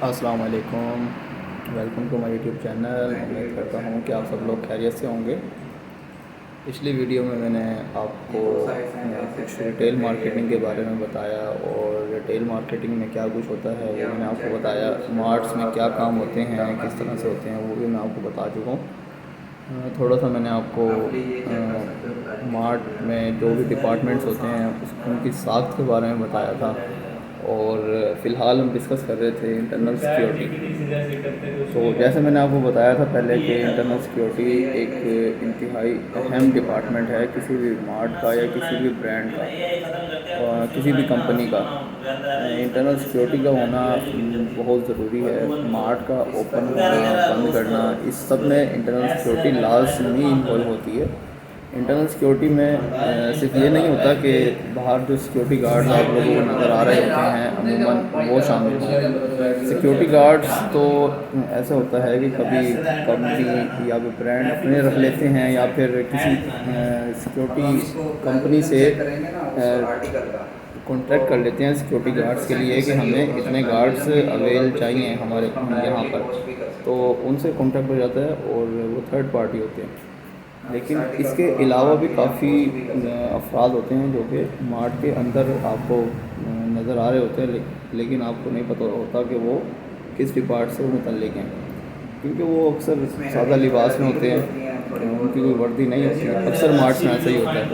अस्सलाम वालेकुम। Welcome to my YouTube channel. उम्मीद करता हूँ कि आप सब लोग खैरियत से होंगे। पिछली वीडियो में मैंने आपको कुछ रिटेल मार्केटिंग के बारे में बताया और रिटेल मार्केटिंग में क्या कुछ होता है वो मैंने आपको बताया। मार्ट्स में क्या काम होते हैं, किस तरह से होते हैं, वो भी मैं आपको बता चुका हूँ। थोड़ा सा मैंने आपको मार्ट में जो भी डिपार्टमेंट्स होते हैं उनकी साख्त के बारे में बताया था। और फ़िलहाल हम डिस्कस कर रहे थे इंटरनल सिक्योरिटी। तो जैसे मैंने आपको बताया था पहले कि इंटरनल सिक्योरिटी एक इंतहाई अहम डिपार्टमेंट है किसी भी मार्ट का या किसी भी ब्रांड का, किसी भी कंपनी का। इंटरनल सिक्योरिटी का होना बहुत ज़रूरी है। मार्ट का ओपन होना, बंद करना, इस सब में इंटरनल सिक्योरिटी लाजमी इन्वॉल्व होती है। इंटरनल सिक्योरिटी में सिर्फ ये नहीं होता कि बाहर जो सिक्योरिटी गार्ड्स आप लोगों को नज़र आ रहे होते हैं अमूमन वो शामिल हों। सिक्योरिटी गार्ड्स तो ऐसा होता है कि कभी कंपनी या फिर ब्रांड अपने रख लेते हैं या फिर किसी सिक्योरिटी कंपनी से कॉन्ट्रैक्ट कर लेते हैं सिक्योरिटी गार्ड्स के लिए कि हमें इतने गार्ड्स अवेल चाहिए हमारे यहाँ पर। तो उनसे कॉन्ट्रैक्ट हो जाता है और वो थर्ड पार्टी होते हैं। लेकिन इसके अलावा भी काफ़ी अफराद होते हैं जो कि मार्ट के अंदर आपको नज़र आ रहे होते हैं, लेकिन आपको नहीं पता होता कि वो किस डिपार्ट से वो मुतल्लिक हैं, क्योंकि वो अक्सर सादा लिबास में होते हैं, उनकी कोई वर्दी नहीं होती है। अक्सर मार्ट्स में ऐसा ही होता है।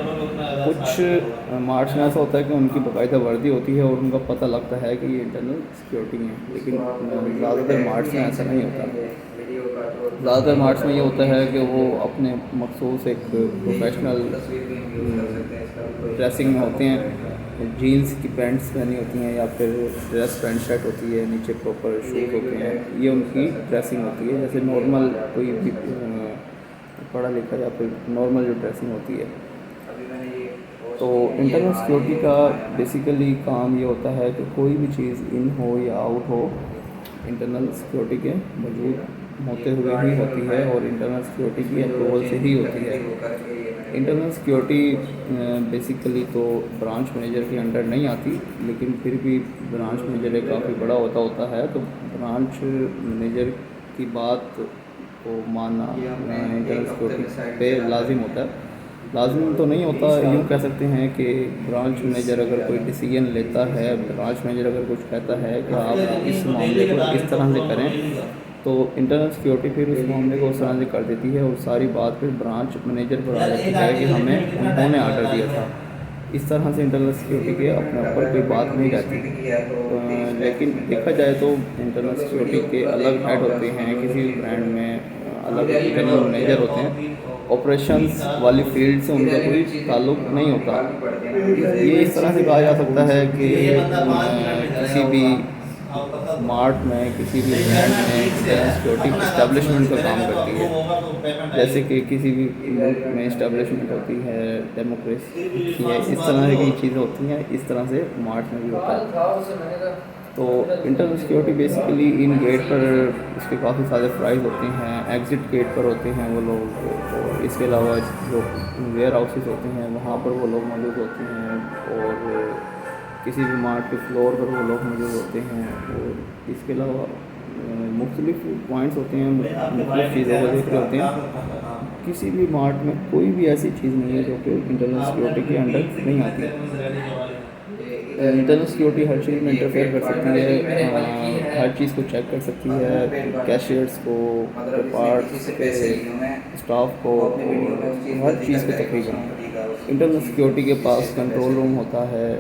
कुछ मार्ट्स में ऐसा होता है कि उनकी बाकायदा वर्दी होती है और उनका पता लगता है कि ये इंटरनल सिक्योरिटी है, लेकिन ज़्यादातर मार्ट्स में ऐसा नहीं होता। ज़्यादातर मार्ट्स में ये होता है कि वो अपने मखसूस एक प्रोफेशनल ड्रेसिंग में होते हैं। जीन्स की पैंट्स पहनी होती हैं या फिर ड्रेस पैंट शर्ट होती है, नीचे प्रॉपर शूज़ होते हैं। ये उनकी ड्रेसिंग होती है, जैसे नॉर्मल कोई भी पढ़ा लिखा या फिर नॉर्मल जो ड्रेसिंग होती है। तो इंटरनल सिक्योरिटी का बेसिकली काम ये होता है कि कोई भी चीज़ इन हो या आउट हो, इंटरनल सिक्योरिटी के मौजूद होते हुए ही होती है और इंटरनल सिक्योरिटी की अप्रूवल से ही होती है। इंटरनल सिक्योरिटी बेसिकली तो ब्रांच मैनेजर के अंडर नहीं आती, लेकिन फिर भी ब्रांच मैनेजर एक काफ़ी बड़ा होता है, तो ब्रांच मैनेजर की बात को मानना इंटरनल सिक्योरिटी पे लाजिम होता है। लाजिम तो नहीं होता, यूँ कह सकते हैं कि ब्रांच मैनेजर अगर कोई डिसीजन लेता है, ब्रांच मैनेजर अगर कुछ कहता है कि आप इस मामले को इस तरह से करें, तो इंटरनल सिक्योरिटी फिर उस मामले को उस तरह से कर देती है और सारी बात फिर ब्रांच मैनेजर पर आ जाती है कि हमें उन्होंने आर्डर दिया था। इस तरह से इंटरनल सिक्योरिटी के अपने ऊपर कोई बात नहीं रहती। लेकिन देखा जाए तो इंटरनल सिक्योरिटी के अलग हेड होते हैं, किसी भी ब्रांड में अलग इंटरनल मैनेजर होते हैं। ऑपरेशंस वाली फील्ड से उनका कोई ताल्लुक़ नहीं होता। ये इस तरह से कहा जा सकता है कि किसी भी मार्ट में, किसी भी ब्रांड में इंटरनल सिक्योरिटी इस्टेब्लिशमेंट का काम करती है। जैसे कि किसी भी मुल्क में इस्टेब्लिशमेंट होती है, डेमोक्रेसी है, इस तरह की चीज़ें होती हैं, इस तरह से मार्ट में भी होता है। तो इंटरनल सिक्योरिटी बेसिकली इन गेट पर इसके काफ़ी सारे प्राइस होते हैं, एग्ज़िट गेट पर होते हैं वो लोग, और इसके अलावा जो वेयर हाउसेस होते हैं वहाँ पर वो लोग मौजूद होते हैं, और किसी भी मार्ट के फ्लोर पर वो लोग मौजूद होते हैं। और इसके अलावा मुख्तलिफ पॉइंट्स होते हैं, मुख्तलिफ चीज़ों को देख रहे होते हैं। किसी भी मार्ट में कोई भी ऐसी चीज़ नहीं है जो कि इंटरनल सिक्योरिटी के अंडर नहीं आती। इंटरनल सिक्योरिटी हर चीज़ में इंटरफेयर कर सकती है, हर चीज़ को चेक कर सकती है, कैशियर्स को, पार्ट्स के स्टाफ को, हर चीज़ को तकरीबन। इंटरनल सिक्योरिटी के पास कंट्रोल रूम होता है,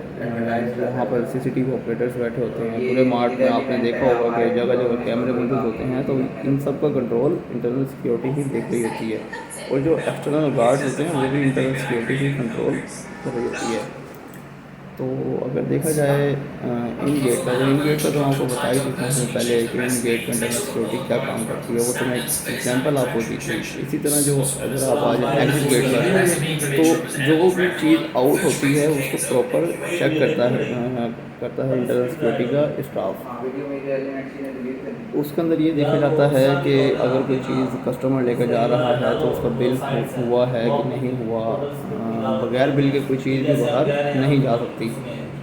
वहाँ पर सीसीटीवी ऑपरेटर्स बैठे होते हैं। पूरे मार्ट में आपने देखा होगा कि जगह जगह कैमरे मौजूद होते हैं, तो इन सब का कंट्रोल इंटरनल सिक्योरिटी ही देख रही होती है, और जो एक्सटर्नल गार्ड्स होते हैं वो भी इंटरनल सिक्योरिटी ही कंट्रोल कर रही होती है। तो अगर देखा जाए इन गेट का, इन गेट का तो आपको बता ही चुका हूँ पहले कि इन गेट में इंटरनल सिक्योरिटी क्या काम करती है, वो तो मैं एग्जांपल आपको दी थी। इसी तरह जो अगर आप आ जाए एग्जिट गेट पर, तो जो भी चीज़ आउट होती है उसको प्रॉपर चेक करता है इंटरनल सिक्योरिटी का स्टाफ। उसके अंदर ये देखा जाता है कि अगर कोई चीज़ कस्टमर लेकर जा रहा है तो उसका बिल हुआ है कि नहीं हुआ। बगैर बिल के कोई चीज़ भी बाहर नहीं जा सकती।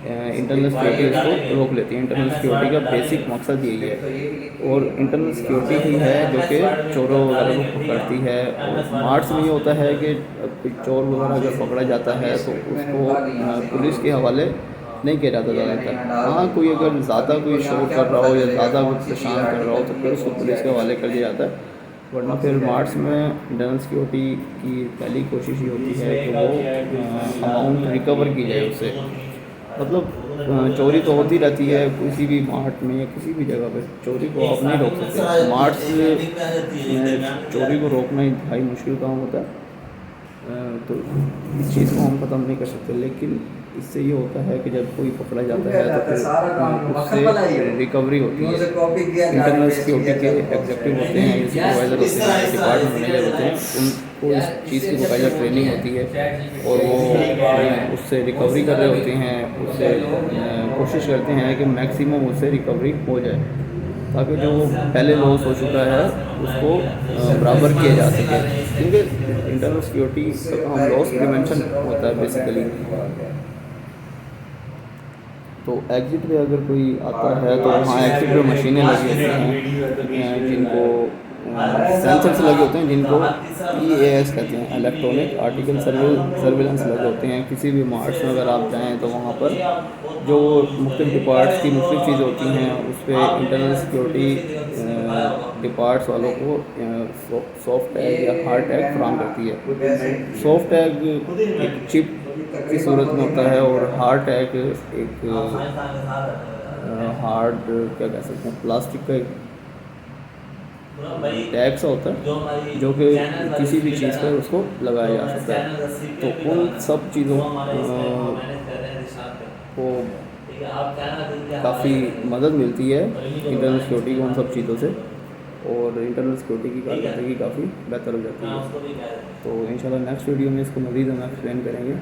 इंटरनल सिक्योरिटी उसको रोक लेती है। इंटरनल सिक्योरिटी का बेसिक मकसद यही है, और इंटरनल सिक्योरिटी ही है जो कि चोरों वगैरह को पकड़ती है। और मार्च में ये होता है कि कोई चोर वगैरह अगर पकड़ा जाता है तो उसको पुलिस के हवाले नहीं किया जाता ज़्यादातर। हाँ, कोई अगर ज़्यादा कोई शोर कर रहा हो या ज़्यादा कुछ परेशान कर रहा हो तो फिर उसको पुलिस के हवाले कर दिया जाता है। वरना फिर मार्च में इंटरनल सिक्योरिटी की पहली कोशिश ये होती है कि वो अमाउंट रिकवर की जाए उससे। मतलब चोरी तो होती रहती है किसी भी मार्ट में या किसी भी जगह पे, चोरी को आप नहीं रोक सकते। मार्च में चोरी को रोकना ही भाई मुश्किल काम होता है। तो इस चीज़ को हम ख़त्म नहीं कर सकते, लेकिन इससे ये होता है कि जब कोई पकड़ा जाता है तो फिर उससे रिकवरी होती है। इंटरनल सिक्योरिटी के एग्जेक्टिव होते हैं, ये सुपरवाइज़र होते हैं, डिपार्टमेंट मैनेजर होते हैं, उनको इस चीज़ की बकायदा ट्रेनिंग होती है और वो उससे रिकवरी कर रहे होते हैं। उससे कोशिश करते हैं कि मैक्सिमम उससे रिकवरी हो जाए, ताकि जो पहले लॉस हो चुका है उसको बराबर किया जा सके। क्योंकि इंटरनल सिक्योरिटी का काम लॉस प्रिवेंशन होता है बेसिकली। तो एग्ज़िट पे अगर कोई आता है तो वहाँ एग्ज़िट पे मशीनें लगी होती हैं जिनको सेंसर्स लगे होते हैं, जिनको EAS कहते हैं, इलेक्ट्रॉनिक आर्टिकल सर्विलेंस लगे होते हैं। किसी भी मार्ट्स में अगर आप जाएँ तो वहाँ पर जो मुख्तलिफ डिपार्ट्स की मुख्तलिफ चीज़ें होती हैं उस पर इंटरनल सिक्योरिटी डिपार्ट्स वालों को सॉफ्ट टैग या हार्ड टैग फराहम करती है। सॉफ्ट टैग एक चिप की सूरत में होता है और हार्ड टैग एक हार्ड क्या कह सकते हैं, प्लास्टिक का एक टैग सा होता है जो कि किसी भी चीज़ पर उसको लगाया जा सकता है। तो उन सब चीज़ों को काफ़ी मदद मिलती है इंटरनल सिक्योरिटी को उन सब चीज़ों से, और इंटरनल सिक्योरिटी की कारकर्दगी काफ़ी बेहतर हो जाती है। तो इंशाल्लाह नेक्स्ट वीडियो में इसको मज़ीद हम एक्सप्लेन करेंगे।